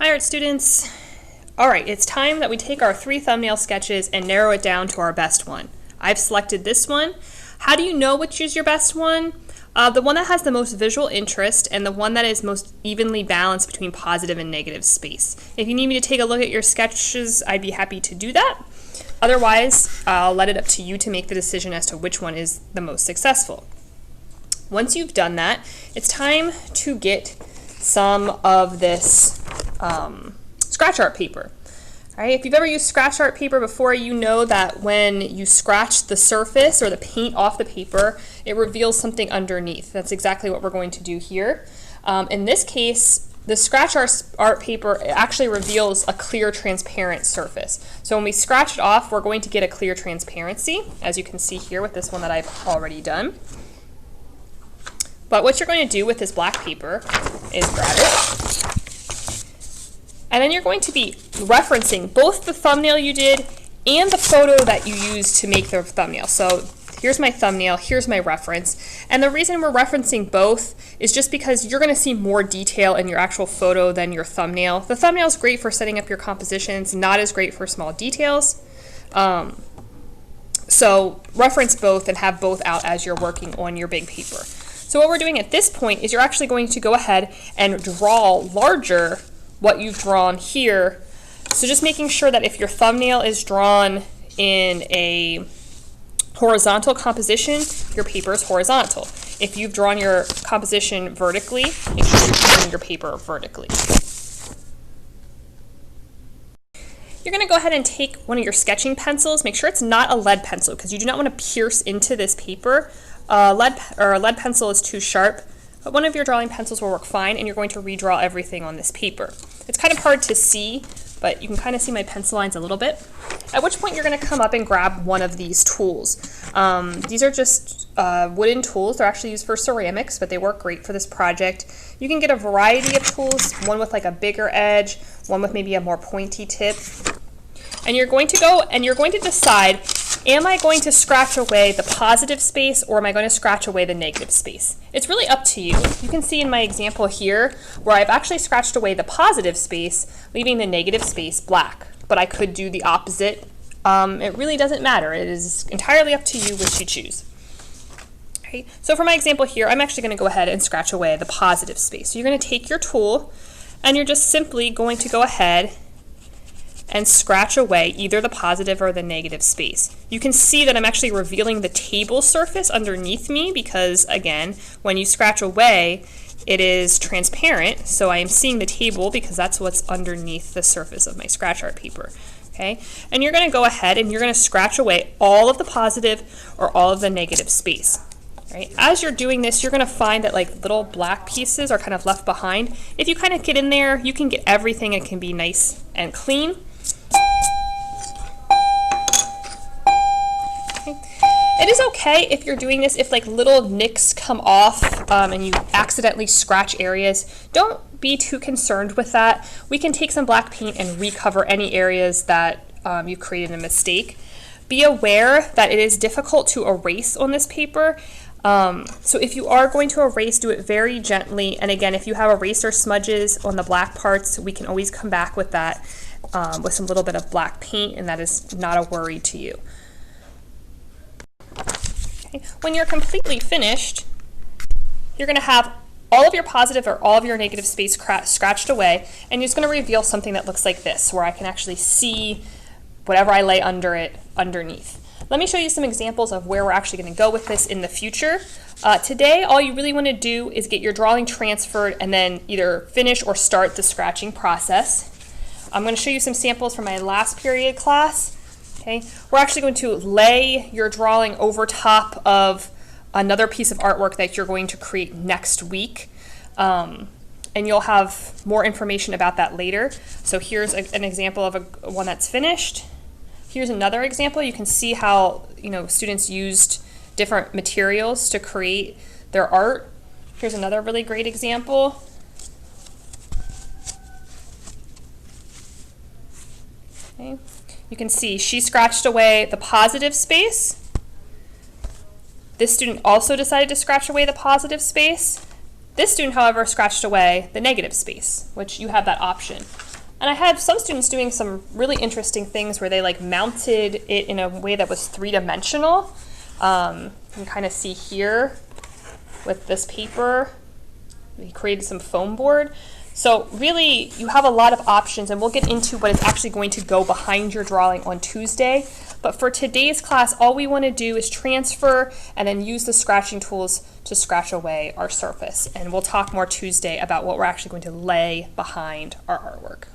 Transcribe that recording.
Hi art students. All right, it's time that we take our 3 thumbnail sketches and narrow it down to our best one. I've selected this one. How do you know which is your best one? The one that has the most visual interest and the one that is most evenly balanced between positive and negative space. If you need me to take a look at your sketches, I'd be happy to do that. Otherwise, I'll let it up to you to make the decision as to which one is the most successful. Once you've done that, it's time to get some of this scratch art paper. All right, if you've ever used scratch art paper before, you know that when you scratch the surface or the paint off the paper, it reveals something underneath. That's exactly what we're going to do here. In this case, the scratch art paper actually reveals a clear transparent surface. So when we scratch it off, we're going to get a clear transparency, as you can see here with this one that I've already done. But what you're going to do with this black paper is grab it, and then you're going to be referencing both the thumbnail you did and the photo that you used to make the thumbnail. So here's my thumbnail, here's my reference. And the reason we're referencing both is just because you're going to see more detail in your actual photo than your thumbnail. The thumbnail is great for setting up your compositions, not as great for small details. So reference both and have both out as you're working on your big paper. So what we're doing at this point is you're actually going to go ahead and draw larger what you've drawn here. So just making sure that if your thumbnail is drawn in a horizontal composition, your paper is horizontal. If you've drawn your composition vertically, make sure you're drawing your paper vertically. You're going to go ahead and take one of your sketching pencils. Make sure it's not a lead pencil because you do not want to pierce into this paper. A lead pencil is too sharp, but one of your drawing pencils will work fine, and you're going to redraw everything on this paper. It's kind of hard to see, but you can kind of see my pencil lines a little bit. At which point you're going to come up and grab one of these tools. These are just wooden tools. They're actually used for ceramics, but they work great for this project. You can get a variety of tools, one with like a bigger edge, one with maybe a more pointy tip. And you're going to go and you're going to decide, am I going to scratch away the positive space or am I going to scratch away the negative space? It's really up to you. You can see in my example here where I've actually scratched away the positive space, leaving the negative space black. But I could do the opposite. It really doesn't matter. It is entirely up to you which you choose. Okay. So for my example here, I'm actually going to go ahead and scratch away the positive space. So you're going to take your tool and you're just simply going to go ahead and scratch away either the positive or the negative space. You can see that I'm actually revealing the table surface underneath me because, again, when you scratch away, it is transparent, so I am seeing the table because that's what's underneath the surface of my scratch art paper. Okay? And you're going to go ahead and you're going to scratch away all of the positive or all of the negative space. Right? As you're doing this, you're going to find that like little black pieces are kind of left behind. If you kind of get in there, you can get everything. It can be nice and clean. It is okay if you're doing this if like little nicks come off and you accidentally scratch areas. Don't be too concerned with that. We can take some black paint and recover any areas that you created a mistake. Be aware that it is difficult to erase on this paper. So if you are going to erase, do it very gently. And again, if you have eraser smudges on the black parts, we can always come back with that with some little bit of black paint, and that is not a worry to you. Okay. When you're completely finished, you're going to have all of your positive or all of your negative space scratched away, and you're just going to reveal something that looks like this, where I can actually see whatever I lay under it underneath. Let me show you some examples of where we're actually going to go with this in the future. Today, all you really want to do is get your drawing transferred and then either finish or start the scratching process. I'm going to show you some samples from my last period class. Okay, we're actually going to lay your drawing over top of another piece of artwork that you're going to create next week. And you'll have more information about that later. So here's an example of one that's finished. Here's another example. You can see how students used different materials to create their art. Here's another really great example. Okay. You can see she scratched away the positive space. This student also decided to scratch away the positive space. This student, however, scratched away the negative space, which you have that option. And I had some students doing some really interesting things where they like mounted it in a way that was three-dimensional. You can kind of see here with this paper, we created some foam board. So really, you have a lot of options, and we'll get into what is actually going to go behind your drawing on Tuesday. But for today's class, all we want to do is transfer and then use the scratching tools to scratch away our surface. And we'll talk more Tuesday about what we're actually going to lay behind our artwork.